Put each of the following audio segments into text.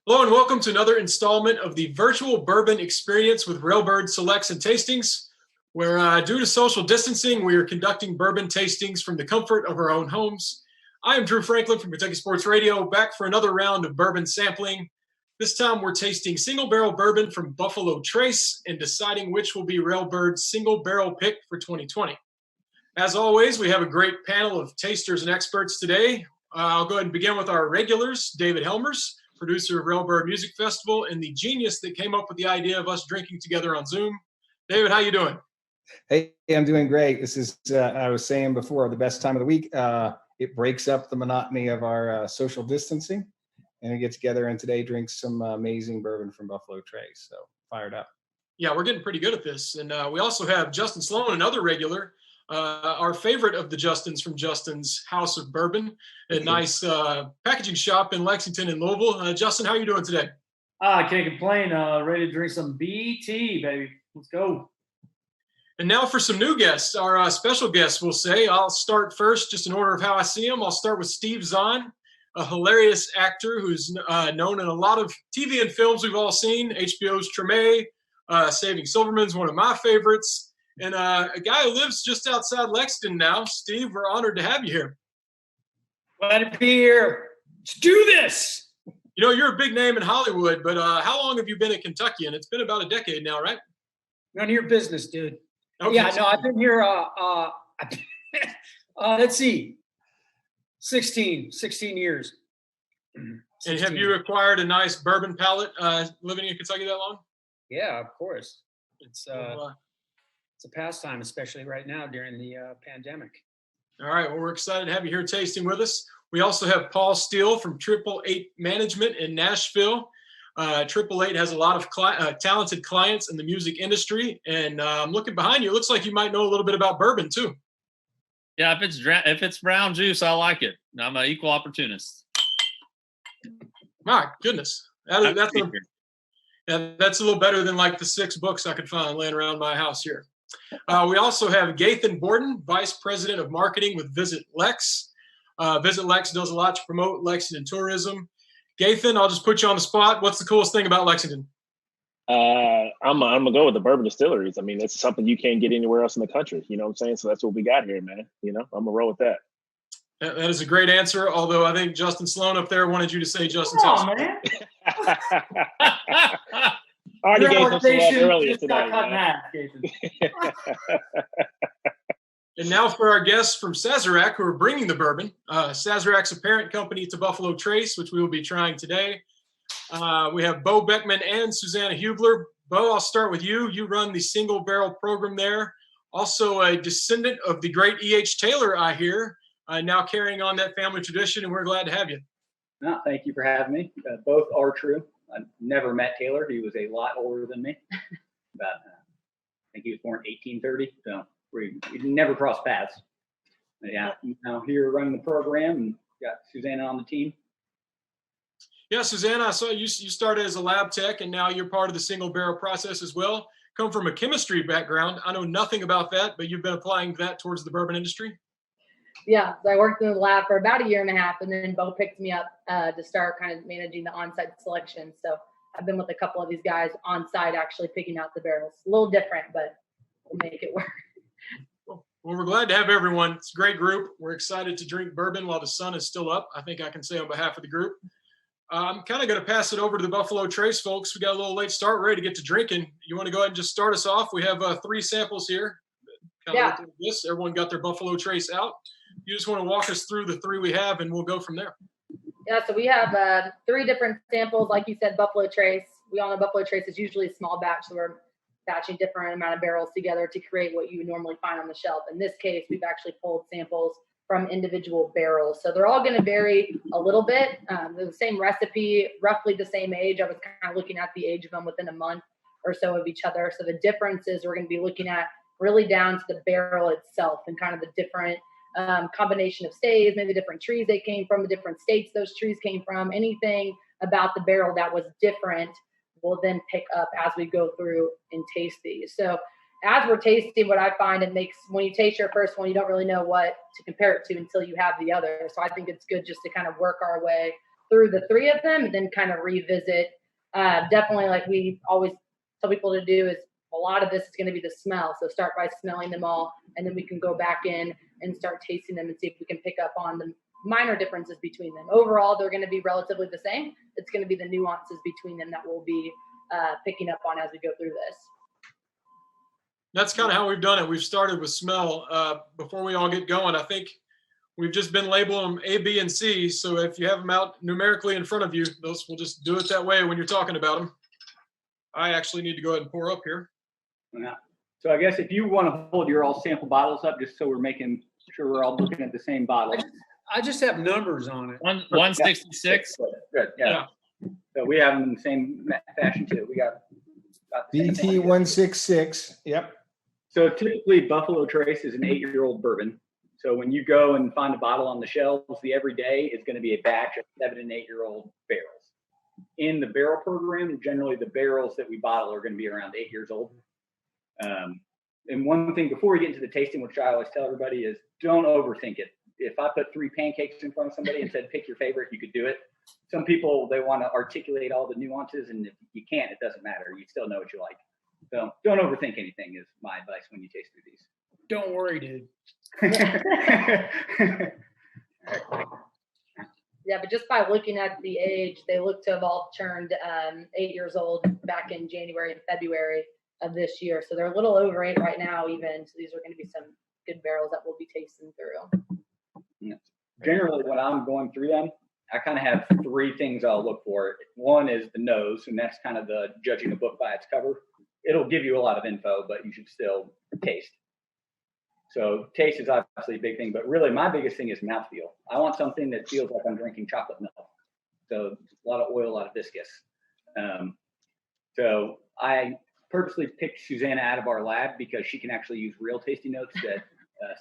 Hello and welcome to another installment of the Virtual Bourbon Experience with Railbird Selects and Tastings, where due to social distancing, we are conducting bourbon tastings from the comfort of our own homes. I am Drew Franklin from Kentucky Sports Radio, back for another round of bourbon sampling. This time we're tasting single barrel bourbon from Buffalo Trace and deciding which will be Railbird's single barrel pick for 2020. As always, we have a great panel of tasters and experts today. I'll go ahead and begin with our regulars, David Helmers, producer of Railbird Music Festival, and the genius that came up with the idea of us drinking together on Zoom. David, how you doing? Hey, I'm doing great. This is, I was saying before, the best time of the week. It breaks up the monotony of our social distancing, and we get together and today drink some amazing bourbon from Buffalo Trace. So fired up. Yeah, we're getting pretty good at this. And we also have Justin Sloan, another regular, our favorite of the Justins from Justin's House of Bourbon, a nice packaging shop in Lexington and Louisville. Justin, how are you doing today? I can't complain. Ready to drink some BT, baby. Let's go. And now for some new guests, our special guests, we'll say. I'll start first, just in order of how I see him. I'll start with Steve Zahn, a hilarious actor who's known in a lot of TV and films we've all seen. HBO's Treme, Saving Silverman's one of my favorites. And a guy who lives just outside Lexington now. Steve, we're honored to have you here. Glad to be here. Let's do this. You know, you're a big name in Hollywood, but how long have you been in Kentucky? And it's been about a decade now, right? None of your business, dude. Okay. Yeah, no, I've been here, let's see, 16 years. 16. And have you acquired a nice bourbon palate living in Kentucky that long? Yeah, of course. It's a pastime, especially right now during the pandemic. All right. Well, we're excited to have you here tasting with us. We also have Paul Steele from Triple Eight Management in Nashville. Triple Eight has a lot of talented clients in the music industry. And looking behind you, it looks like you might know a little bit about bourbon too. Yeah, if it's brown juice, I like it. I'm an equal opportunist. My goodness. That's a little better than like the 6 books I could find laying around my house here. We also have Gathan Borden, Vice President of Marketing with Visit Lex. Visit Lex does a lot to promote Lexington tourism. Gathan, I'll just put you on the spot. What's the coolest thing about Lexington? I'm gonna go with the bourbon distilleries. I mean, it's something you can't get anywhere else in the country. You know what I'm saying? So that's what we got here, man. You know, I'm gonna roll with that. That is a great answer. Although I think Justin Sloan up there wanted you to say Justin's house. Come on, man. I already gave him some love earlier tonight. And now for our guests from Sazerac, who are bringing the bourbon. Sazerac's a parent company to Buffalo Trace, which we will be trying today. We have Beau, Beckman, and Susannah Hubler. Beau, I'll start with you. You run the single barrel program there. Also a descendant of the great E.H. Taylor, I hear, now carrying on that family tradition, and we're glad to have you. No, thank you for having me. Both are true. I never met Taylor. He was a lot older than me. I think he was born in 1830, so we never crossed paths. But yeah, now here running the program and got Susannah on the team. Yeah, Susannah, I saw you started as a lab tech, and now you're part of the single barrel process as well. Come from a chemistry background. I know nothing about that, but you've been applying that towards the bourbon industry. Yeah, so I worked in the lab for about 1.5 years, and then Beau picked me up to start kind of managing the on-site selection. So I've been with a couple of these guys on-site actually picking out the barrels. A little different, but we'll make it work. Well, we're glad to have everyone. It's a great group. We're excited to drink bourbon while the sun is still up. I think I can say on behalf of the group. I'm kind of going to pass it over to the Buffalo Trace folks. We got a little late start, ready to get to drinking. You want to go ahead and just start us off? We have 3 samples here. This. Everyone got their Buffalo Trace out. You just want to walk us through the 3 we have, and we'll go from there. Yeah, so we have 3 different samples. Like you said, Buffalo Trace. We all know Buffalo Trace is usually a small batch, so we're batching different amount of barrels together to create what you would normally find on the shelf. In this case, we've actually pulled samples from individual barrels. So they're all going to vary a little bit. They're the same recipe, roughly the same age. I was kind of looking at the age of them within a month or so of each other. So the differences we're going to be looking at really down to the barrel itself and kind of the different combination of stays, maybe different trees they came from, the different states those trees came from, anything about the barrel that was different we'll then pick up as we go through and taste these. So as we're tasting, what I find it makes, when you taste your first one, you don't really know what to compare it to until you have the other. So I think it's good just to kind of work our way through the three of them and then kind of revisit. Definitely, like we always tell people to do, is a lot of this is going to be the smell. So start by smelling them all, and then we can go back in and start tasting them and see if we can pick up on the minor differences between them. Overall, they're going to be relatively the same. It's going to be the nuances between them that we'll be picking up on as we go through this. That's kind of how we've done it. We've started with smell. Before we all get going, I think we've just been labeling them A, B, and C. So if you have them out numerically in front of you, those we'll just do it that way when you're talking about them. I actually need to go ahead and pour up here. Yeah. So I guess if you want to hold your all sample bottles up, just so we're making sure we're all looking at the same bottle. I just have numbers on it. 166. Good. Yeah. So we have them in the same fashion too. We got the same BT thing. 166. Yep. So typically Buffalo Trace is an 8-year-old bourbon. So when you go and find a bottle on the shelves, the everyday is going to be a batch of 7 and 8-year-old barrels. In the barrel program, generally the barrels that we bottle are going to be around 8 years old. And one thing before we get into the tasting, which I always tell everybody, is don't overthink it. If I put 3 pancakes in front of somebody and said, pick your favorite, you could do it. Some people, they want to articulate all the nuances, and if you can't, it doesn't matter. You still know what you like. So don't overthink anything is my advice when you taste through these. Don't worry, dude. Yeah, but just by looking at the age, they look to have all turned 8 years old back in January and February of this year. So they're a little over 8 right now even. So these are going to be some good barrels that we'll be tasting through. Yeah. Generally, when I'm going through them, I kind of have 3 things I'll look for. One is the nose, and that's kind of the judging a book by its cover. It'll give you a lot of info, but you should still taste. So taste is obviously a big thing, but really my biggest thing is mouthfeel. I want something that feels like I'm drinking chocolate milk. So a lot of oil, a lot of viscous. So I purposely picked Susannah out of our lab because she can actually use real tasting notes that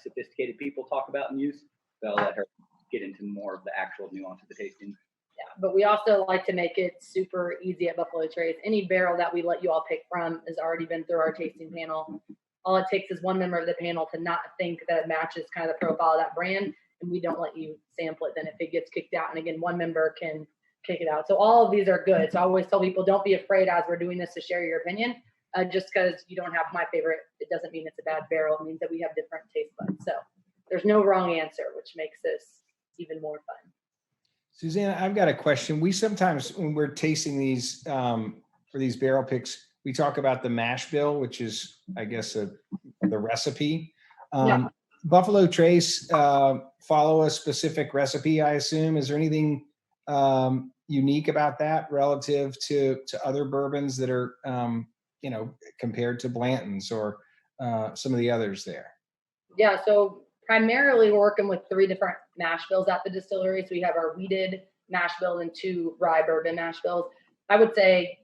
sophisticated people talk about and use. So I'll let her get into more of the actual nuance of the tasting. Yeah, but we also like to make it super easy at Buffalo Trace. Any barrel that we let you all pick from has already been through our tasting panel. All it takes is one member of the panel to not think that it matches kind of the profile of that brand, and we don't let you sample it. Then if it gets kicked out, and again, one member can kick it out. So all of these are good. So I always tell people, don't be afraid as we're doing this to share your opinion. Just because you don't have my favorite, it doesn't mean it's a bad barrel. It means that we have different taste buds. So there's no wrong answer, which makes this even more fun. Susannah, I've got a question. We sometimes, when we're tasting these for these barrel picks, we talk about the mash bill, which is, I guess, the recipe. Yeah. Buffalo Trace follow a specific recipe, I assume. Is there anything unique about that relative to other bourbons that are, compared to Blanton's or some of the others there? Yeah, so primarily we're working with 3 different mash bills at the distillery. So we have our wheated mash bill and 2 rye bourbon mash bills. I would say,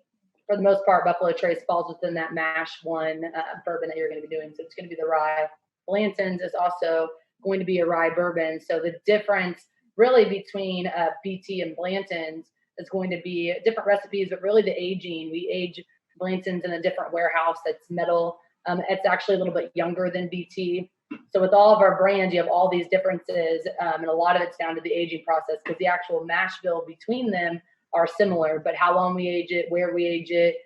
for the most part, Buffalo Trace falls within that mash one bourbon that you're going to be doing. So it's going to be the rye. Blanton's is also going to be a rye bourbon. So the difference really between BT and Blanton's is going to be different recipes, but really the aging. We age Blanton's in a different warehouse that's metal. It's actually a little bit younger than BT. So with all of our brands, you have all these differences, and a lot of it's down to the aging process because the actual mash bill between them are similar, but how long we age it, where we age it,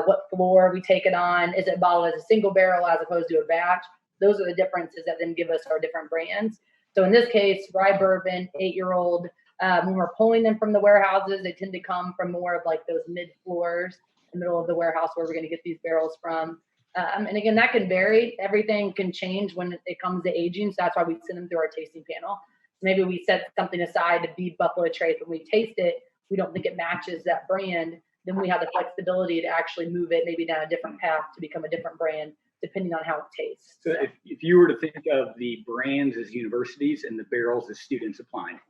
what floor we take it on, is it bottled as a single barrel as opposed to a batch? Those are the differences that then give us our different brands. So in this case, rye bourbon, 8-year-old, when we're pulling them from the warehouses, they tend to come from more of like those mid floors, the middle of the warehouse where we're going to get these barrels from. And again, that can vary. Everything can change when it comes to aging. So that's why we send them through our tasting panel. Maybe we set something aside to be Buffalo Trace. When we taste it, we don't think it matches that brand. Then we have the flexibility to actually move it maybe down a different path to become a different brand, depending on how it tastes. So if you were to think of the brands as universities and the barrels as students applying.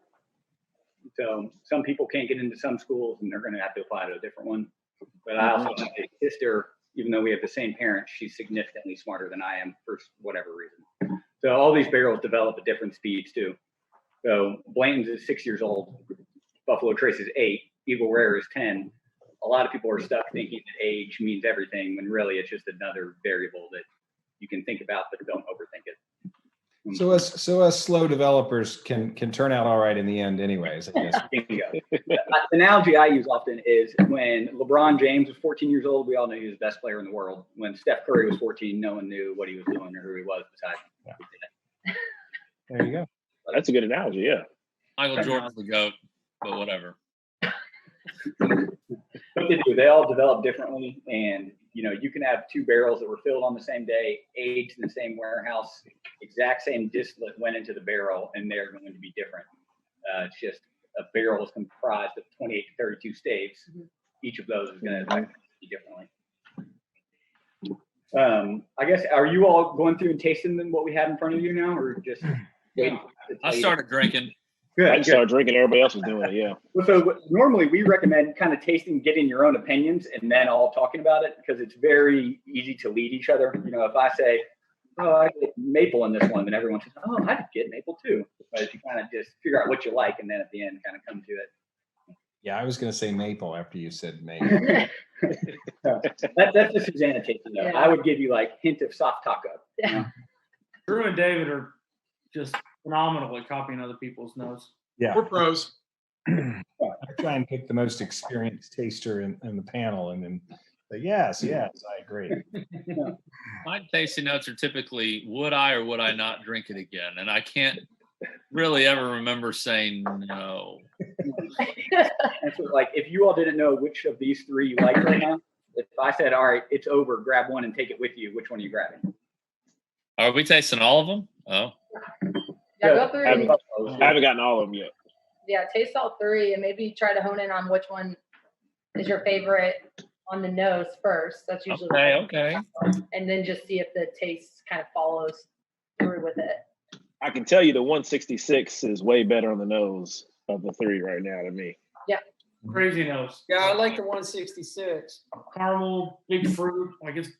So some people can't get into some schools and they're going to have to apply to a different one. But I also have a sister, even though we have the same parents, she's significantly smarter than I am for whatever reason. So all these barrels develop at different speeds too. So Blanton's is 6 years old. Buffalo Trace is 8. Eagle Rare is 10. A lot of people are stuck thinking that age means everything when really it's just another variable that you can think about, but don't overthink it. So us slow developers can turn out all right in the end, anyways. I guess. Bingo. The analogy I use often is when LeBron James was 14 years old, we all knew he was the best player in the world. When Steph Curry was 14, no one knew what he was doing or who he was besides. Yeah. There you go. That's a good analogy. Yeah. Michael Jordan's the GOAT, but whatever. What they do, they all develop differently, and you can have two barrels that were filled on the same day, aged in the same warehouse, exact same distillate went into the barrel, and they're going to be different. It's just a barrel is comprised of 28 to 32 staves. Each of those is going to be differently. I guess, are you all going through and tasting them what we have in front of you now, or just waiting? I started drinking. Good. I started drinking. Everybody else was doing it. Yeah. So normally we recommend kind of tasting, getting your own opinions, and then all talking about it, because it's very easy to lead each other. If I say, "Oh, I get maple in this one," then everyone says, "Oh, I get maple too." But you kind of just figure out what you like, and then at the end, kind of come to it. Yeah, I was going to say maple after you said maple. That's the Susannah tasting note. Yeah. I would give you like hint of soft taco. Drew and David are just phenomenal at copying other people's notes. Yeah. We're pros. I try and pick the most experienced taster in the panel, and then say, yes, I agree. My tasting notes are typically, would I or would I not drink it again? And I can't really ever remember saying no. And so, like, if you all didn't know which of these three you like right now, if I said, "All right, it's over, grab one and take it with you," which one are you grabbing? Are we tasting all of them? Oh. Yeah, go through. I haven't gotten all of them yet. Yeah, taste all three and maybe try to hone in on which one is your favorite on the nose first. That's usually Okay. and then just see if the taste kind of follows through with it. I can tell you the 166 is way better on the nose of the three right now to me. Crazy notes. Yeah, I like the 166. Caramel, big fruit. Like it's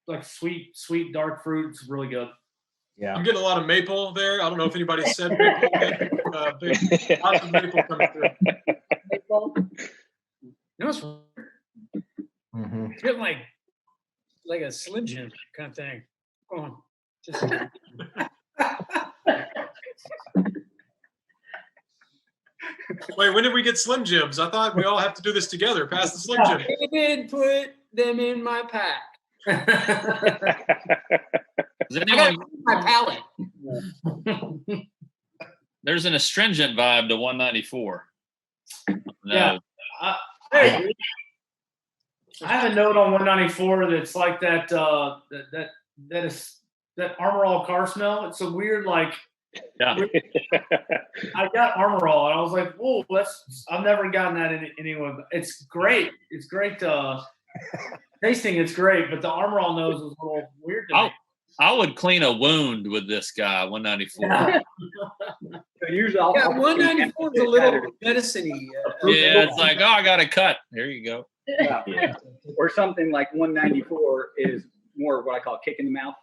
like sweet, dark fruit. It's really good. Yeah. I'm getting a lot of maple there. I don't know if anybody said maple. But, big, lots of maple coming through. Maple. It's Mm-hmm. getting like a Slim Jim kind of thing. Go on. Just Wait, when did we get Slim Jims? I thought we all have to do this together. Pass the Slim Jim. David put them in my pack. Does I anyone, got my palate. there's an astringent vibe to 194. No. Yeah. Hey, I have a note on 194 that's like that Armor All car smell. It's a weird, like, Yeah. I got Armor All and I was like, whoa, I've never gotten that in anyone. It's great. It's great tasting. It's great, but the Armor All nose was a little weird to me. I would clean a wound with this guy, 194. So usually I'll 194 is a little medicine-y. Yeah, it's like, oh, I got a cut. There you go. Yeah. Or something like 194 is more of what I call kick in the mouth.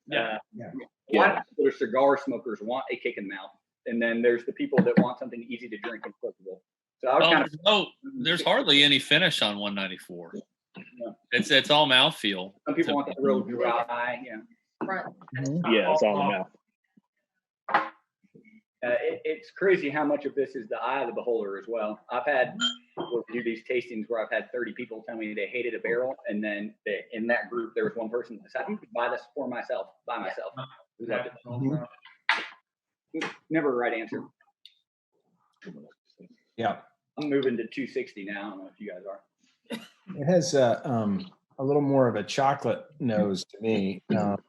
Yeah. A lot of people that are cigar smokers want a kick in the mouth, and then there's the people that want something easy to drink and clickable. So I was There's hardly any finish on 194. Yeah. It's all mouthfeel. some people want that real dry. Front. Yeah, it's all in the mouth. It's crazy how much of this is the eye of the beholder as well. I've had people do these tastings where I've had 30 people tell me they hated a barrel, and then in that group there was one person that decided, I'm going to buy this by myself. Never a right answer. Yeah. I'm moving to 260 now. I don't know if you guys are. It has a little more of a chocolate nose to me. Of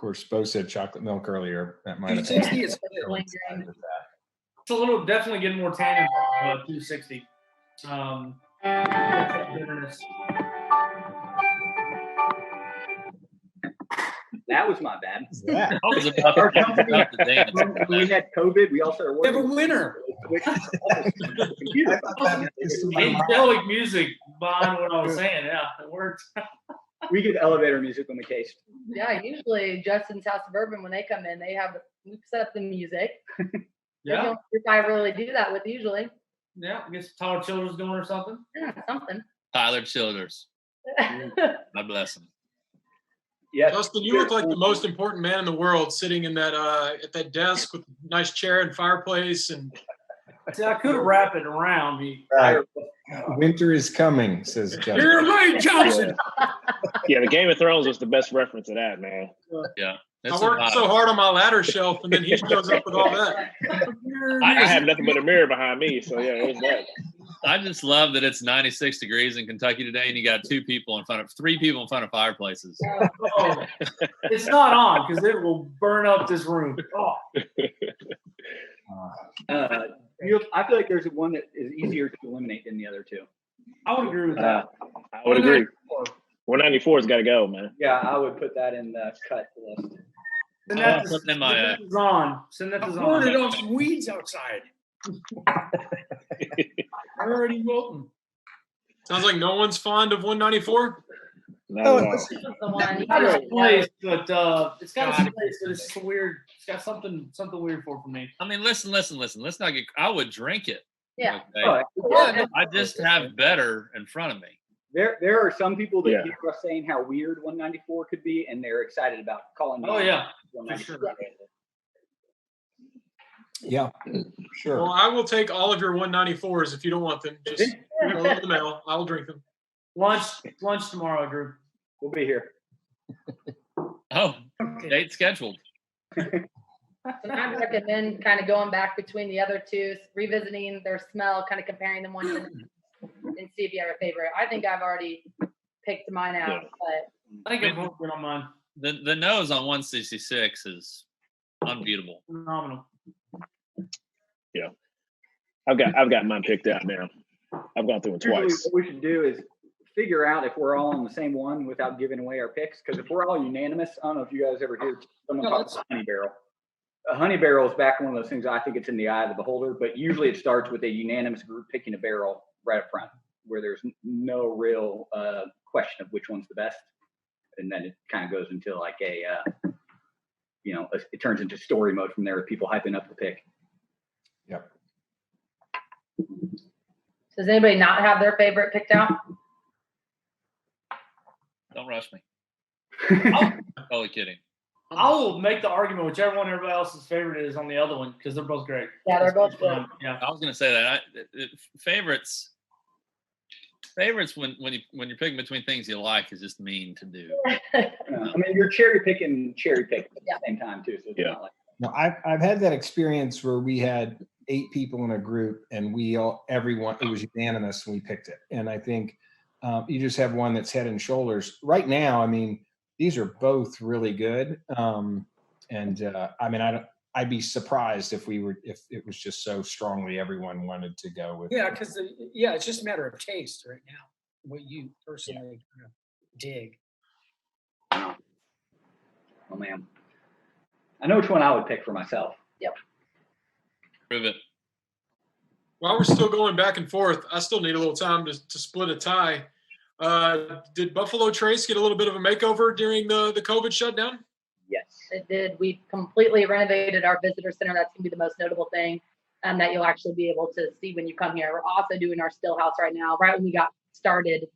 course, Beau said chocolate milk earlier. That might have 260 is It's a little, definitely getting more tannin than 260. Bitterness. That was my bad. Yeah. I was about Our to company, dance. when we had COVID, we all started We have a working. winner. Angelic music behind what I was saying. Yeah, it worked. We get elevator music when we taste. Yeah, usually Justin's House of Bourbon, when they come in, we set up the music. Yeah. If I really do that with usually. Yeah. I guess Tyler Childers going or something. Yeah, something. Tyler Childers. God bless him. Yes. Justin, you look like the most important man in the world, sitting in that at that desk with a nice chair and fireplace. And See, I could wrap it around me. Right. Winter is coming, says Justin. You're late, Johnson. Yeah, the Game of Thrones was the best reference to that, man. Yeah. I worked so hard on my ladder shelf, and then he shows up with all that. I have nothing but a mirror behind me, so yeah, it was that. I just love that it's 96 degrees in Kentucky today, and you got three people in front of fireplaces. Oh, it's not on because it will burn up this room. Oh. I feel like there's one that is easier to eliminate than the other two. I would agree with that. I would agree. 194's got to go, man. Yeah, I would put that in the cut list. Send that Put them in my, is on. Send that is Burn it on. off some weeds outside. Already wilting. Sounds like no one's fond of 194. Not at all. This is the one. You Got gotta- its place, but it's got its place, but it's just weird. It's got something weird for me. I mean, listen. Let's not get. I would drink it. Yeah. Okay? Yeah. I just have better in front of me. There are some people that Yeah. hear us saying how weird 194 could be, and they're excited about calling me. Oh yeah, for 194. sure. Yeah, sure. Well, I will take all of your 194s if you don't want them. Just go in the mail. I will drink them. Lunch tomorrow, Drew. We'll be here. Oh, Okay. date scheduled. And I recommend kind of going back between the other two, revisiting their smell, kind of comparing them one to another, and see if you have a favorite. I think I've already picked mine out, but I think I'm hoping on mine. The nose on 166 is unbeatable. Phenomenal. Yeah, I've got mine picked out now. I've gone through it Usually twice. what we should do is figure out if we're all on the same one without giving away our picks. Because if we're all unanimous, I don't know if you guys ever hear someone talk about honey barrel. A honey barrel is back one of those things. I think it's in the eye of the beholder, but usually it starts with a unanimous group picking a barrel right up front, where there's no real question of which one's the best, and then it kind of goes into like it turns into story mode from there with people hyping up the pick. Yep. does anybody not have their favorite picked out? Don't rush me. Totally kidding. I will make the argument whichever one everybody else's favorite is on the other one because they're both great. Yeah, they're both good. Yeah. I was going to say that. Favorites when you're picking between things you like is just mean to do. I mean, you're cherry picking at the Yeah. same time too. So it's Yeah. not like No, I've had that experience where we had 8 people in a group and everyone, it was unanimous and we picked it. And I think you just have one that's head and shoulders. Right now, I mean, these are both really good. I'd be surprised if it was just so strongly everyone wanted to go with. Yeah, because it's just a matter of taste right now. What you personally kind of dig. oh man, I know which one I would pick for myself. Prove it. While we're still going back and forth, I still need a little time to split a tie. Did Buffalo Trace get a little bit of a makeover during the COVID shutdown? Yes. It did. We completely renovated our visitor center. That's going to be the most notable thing that you'll actually be able to see when you come here. We're also doing our still house right now. Right when we got started,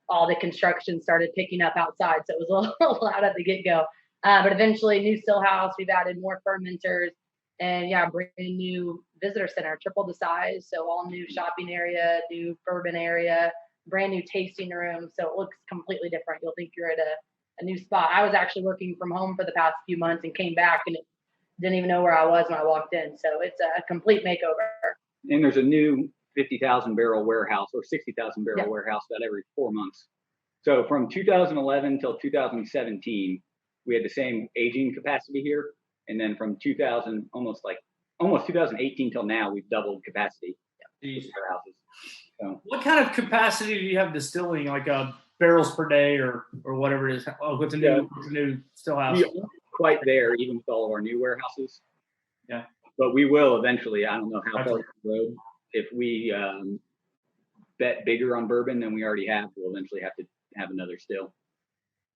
all the construction started picking up outside. So it was a little loud at the get-go. But eventually, new still house. We've added more fermenters. And yeah, brand new visitor center, triple the size. So all new shopping area, new bourbon area, brand new tasting room. So it looks completely different. You'll think you're at a new spot. I was actually working from home for the past few months and came back and didn't even know where I was when I walked in. So it's a complete makeover. And there's a new 50,000 barrel warehouse or 60,000 barrel Yeah. warehouse about every 4 months. So from 2011 till 2017, we had the same aging capacity here. And then from almost 2018 till now, we've doubled capacity. Jeez. Warehouses. So What kind of capacity do you have distilling, like barrels per day or whatever it is? Oh, what's a new still house? we aren't quite there, even with all of our new warehouses. Yeah. But we will eventually. I don't know how far down the road. If we bet bigger on bourbon than we already have, we'll eventually have to have another still.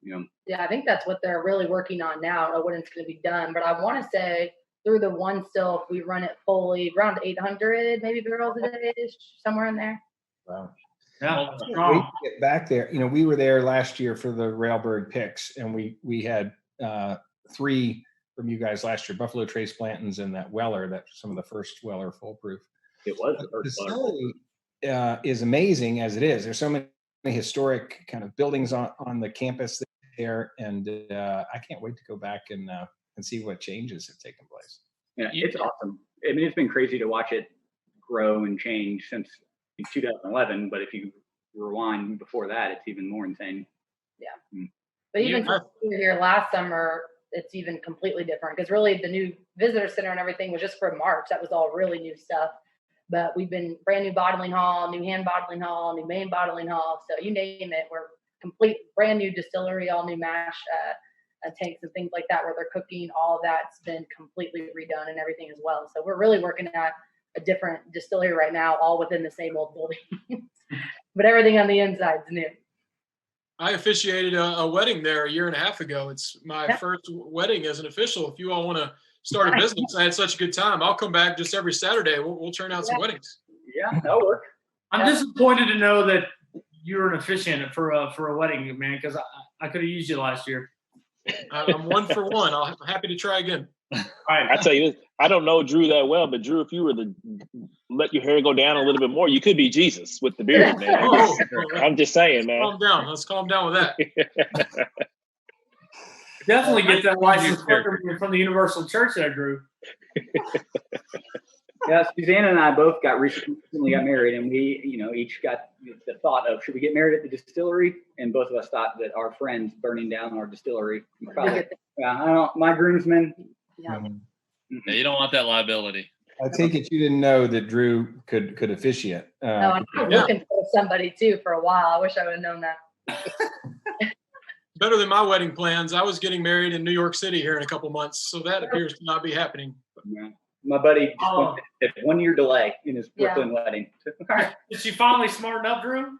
Yeah, I think that's what they're really working on now. I don't know when it's going to be done, but I want to say through the one still, if we run it fully, around 800 maybe barrels a day, somewhere in there. Wow. Yeah, Wait strong. to get back there. We were there last year for the Railbird picks, and we had 3 from you guys last year: Buffalo Trace Blantons and that Weller, that some of the first Weller foolproof. It was The the first Weller. facility is amazing as it is. There's so many historic kind of buildings on the campus there, and I can't wait to go back and see what changes have taken place. Yeah, it's awesome. I mean, it's been crazy to watch it grow and change since 2011. But if you rewind before that, it's even more insane. Yeah. But even since we were here last summer, it's even completely different because really the new visitor center and everything was just for March. That was all really new stuff. But we've been brand new bottling hall, new hand bottling hall, new main bottling hall. So you name it, we're complete brand new distillery, all new mash tanks and things like that where they're cooking. All of that's been completely redone and everything as well. So we're really working at a different distillery right now, all within the same old building. But everything on the inside is new. I officiated a wedding there 1.5 years ago. It's my first wedding as an official. If you all want to start a business, I had such a good time. I'll come back just every Saturday. We'll turn out some weddings. Yeah, that'll work. I'm disappointed to know that you're an officiant for a wedding, man, because I could have used you last year. I'm 1 for 1. I'm happy to try again. All right. I tell you this, I don't know Drew that well, but Drew, if you were to let your hair go down a little bit more, you could be Jesus with the beard, man. I'm just saying, man. Calm down. Let's calm down with that. Definitely get that license from the Universal Church there, Drew. Yeah, Susannah and I both recently got married, and we, each got the thought of, should we get married at the distillery? And both of us thought that our friends burning down our distillery, probably, my groomsmen. Yeah. Yeah, you don't want that liability. I take it you didn't know that Drew could officiate. No, I was looking for somebody too for a while. I wish I would have known that. Better than my wedding plans. I was getting married in New York City here in a couple months, so that appears to not be happening. Yeah. My buddy just went at 1 year delay in his Brooklyn wedding. Did she finally smarten up, Drew?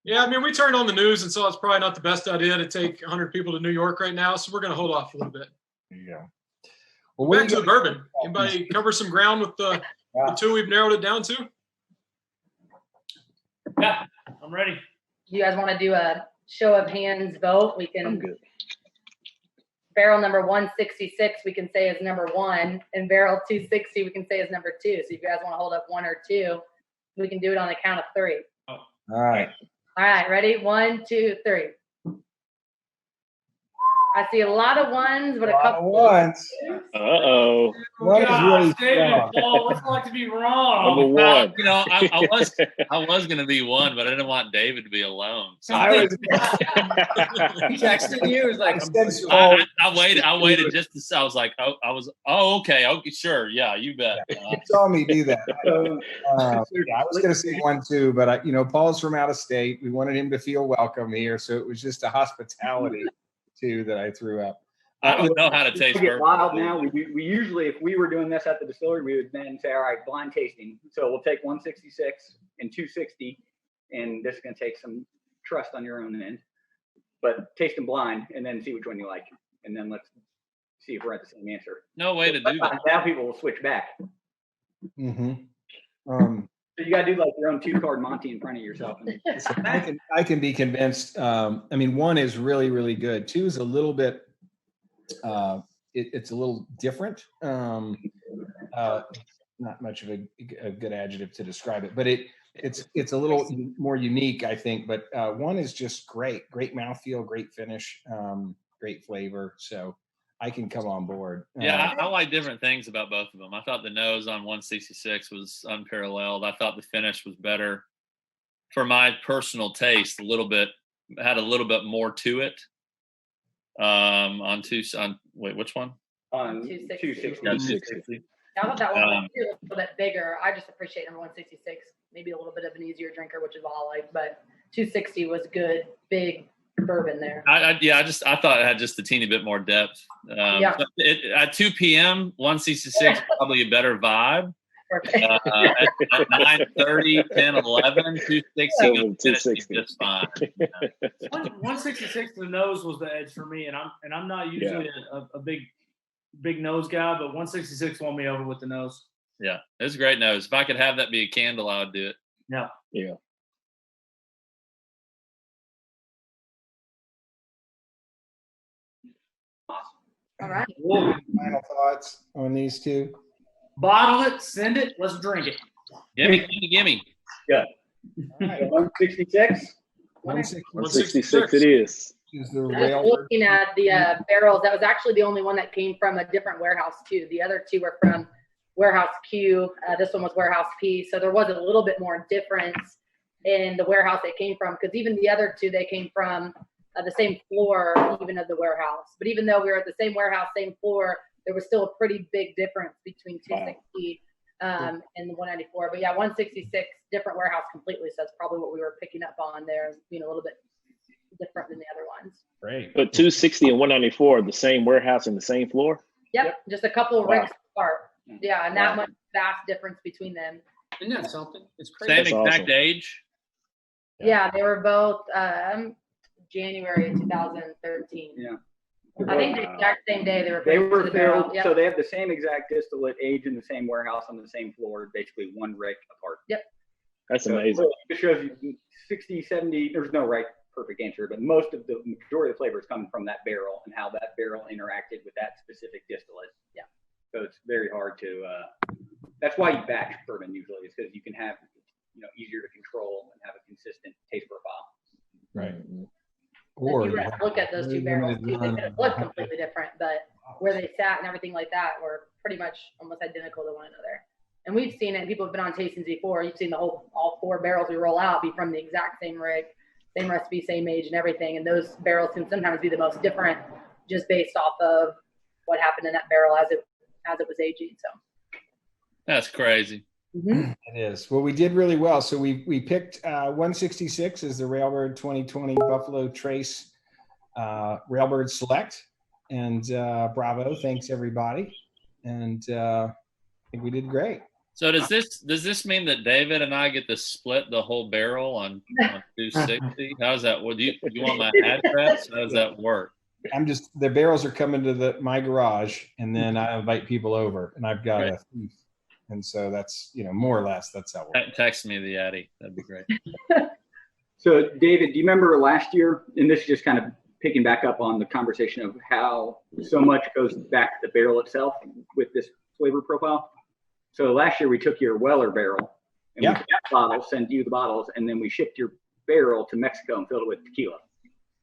Yeah, I mean, we turned on the news and saw it's probably not the best idea to take 100 people to New York right now, so we're going to hold off a little bit. There you go. Well, back to the bourbon. Anybody cover some ground with the 2 we've narrowed it down to? Yeah, I'm ready. You guys want to do a show of hands vote? We can. I'm good. Barrel number 166 we can say is number 1, and barrel 260 we can say is number 2. So if you guys want to hold up 1 or 2, we can do it on the count of 3. All right. All right, ready? 1, 2, 3. I see a lot of 1s, but a couple of 1s. Uh-oh. One is really David, Paul, what's it like to be wrong? Number 1. You know, I was going to be 1, but I didn't want David to be alone. So He texted you. He was like, I waited just to say. I was like, okay, sure, yeah, you bet. You saw me do that. I was going to say 1 too, but Paul's from out of state. We wanted him to feel welcome here, so it was just a hospitality too that I threw up. I don't know how to taste get bourbon. Wild now. We usually, if we were doing this at the distillery, we would then say, all right, blind tasting. So we'll take 166 and 260, and this is going to take some trust on your own end. But taste them blind, and then see which one you like, and then let's see if we're at the same answer. No way to do that. Now people will switch back. Mm-hmm. So you got to do like your own 2-card Monty in front of yourself. I can be convinced. 1 is really, really good. 2 is a little bit. It's a little different. Not much of a good adjective to describe it, but it's a little more unique, I think. But 1 is just great mouthfeel, great finish, great flavor. So I can come on board. Yeah, I like different things about both of them. I thought the nose on 166 was unparalleled. I thought the finish was better for my personal taste. Had a little bit more to it. Wait, which one? On 260. I thought that one was a little bit bigger. I just appreciate number 166. Maybe a little bit of an easier drinker, which is all I like. But 260 was good, big bourbon there. I thought it had just a teeny bit more depth. At 2 p.m., 166 probably a better vibe. At 9:30, 10, 11, 260 just fine. 166 the nose was the edge for me, and I'm not usually a big nose guy, but 166 won me over with the nose. Yeah, it's a great nose. If I could have that be a candle, I would do it. Yeah. All right. Final thoughts on these two? Bottle it, send it, let's drink it. Gimme. Yeah. All right. 166. 166 it is. Is the I was Railbird. looking at the barrels. That was actually the only one that came from a different warehouse too. The other two were from warehouse Q. This one was warehouse P. So there was a little bit more difference in the warehouse they came from, because even the other two, they came from the same floor, even of the warehouse. But even though we were at the same warehouse, same floor, there was still a pretty big difference between 260 and the 194. But yeah, 166, different warehouse completely. So that's probably what we were picking up on there, being a little bit different than the other ones. Great. But 260 and 194 are the same warehouse and the same floor? Yep, just a couple of rigs apart. Yeah, and that Wow. much vast difference between them. Isn't that something? It's crazy. Same That's exact awesome. age. Yeah, they were both January of 2013. Yeah. I think the exact same day they were. They put into were the barrel. filled, Yep. so they have the same exact distillate age in the same warehouse on the same floor, basically one rig apart. That's So amazing. it shows you 60, 70, there's no right perfect answer, but most of the majority of the flavors come from that barrel and how that barrel interacted with that specific distillate. Yeah. So it's very hard to, that's why you batch bourbon usually, is because you can have, easier to control and have a consistent taste profile. Right. If you were to look at those two barrels too, they could have looked completely different, but where they sat and everything like that were pretty much almost identical to one another. And we've seen it. People have been on tastings before. You've seen all four barrels we roll out be from the exact same rig, same recipe, same age, and everything. And those barrels can sometimes be the most different, just based off of what happened in that barrel as it was aging. So That's crazy. It is. Well, we did really well. So we picked 166 as the Railbird 2020 Buffalo Trace Railbird Select. And bravo. Thanks, everybody. And I think we did great. So does this mean that David and I get to split the whole barrel on 260? How's that? Well, do you want my address? How does that work? The barrels are coming to my garage, and then I invite people over, and I've got a thief. And so that's, more or less, that's how it works. Text me the Addy. That'd be great. So David, do you remember last year, and this is just kind of picking back up on the conversation of how so much goes back to the barrel itself with this flavor profile? So last year we took your Weller barrel and we took that bottle, sent you the bottles, and then we shipped your barrel to Mexico and filled it with tequila.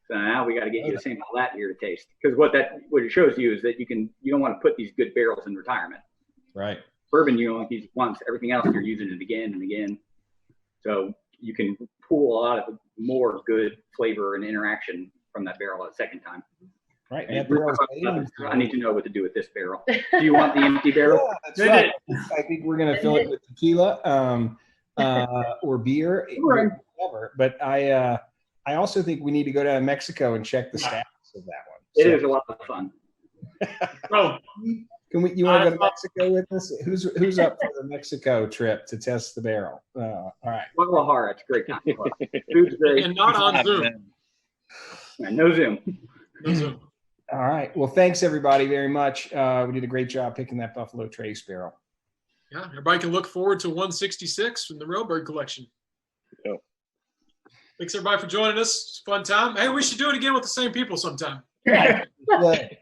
So now we got to get you the same all that here to taste, because what it shows you is that you don't want to put these good barrels in retirement. Right. Bourbon you only use once. Everything else you're using it again and again. So you can pull a lot of more good flavor and interaction from that barrel a second time. Right. I need to know what to do with this barrel. Do you want the empty barrel? Yeah, that's right. I think we're going to fill it with tequila or beer, whatever. But I also think we need to go down to Mexico and check the status of that one. It is a lot of fun. Oh, You want to go to Mexico with us? Who's up for the Mexico trip to test the barrel? All right. Guadalajara, it's a great time. Food's great. And not on Zoom. And no Zoom. No Zoom. All right. Well, thanks everybody very much. We did a great job picking that Buffalo Trace barrel. Yeah, everybody can look forward to 166 from the Railbird collection. Yeah. Thanks everybody for joining us. It's a fun time. Hey, we should do it again with the same people sometime. Right.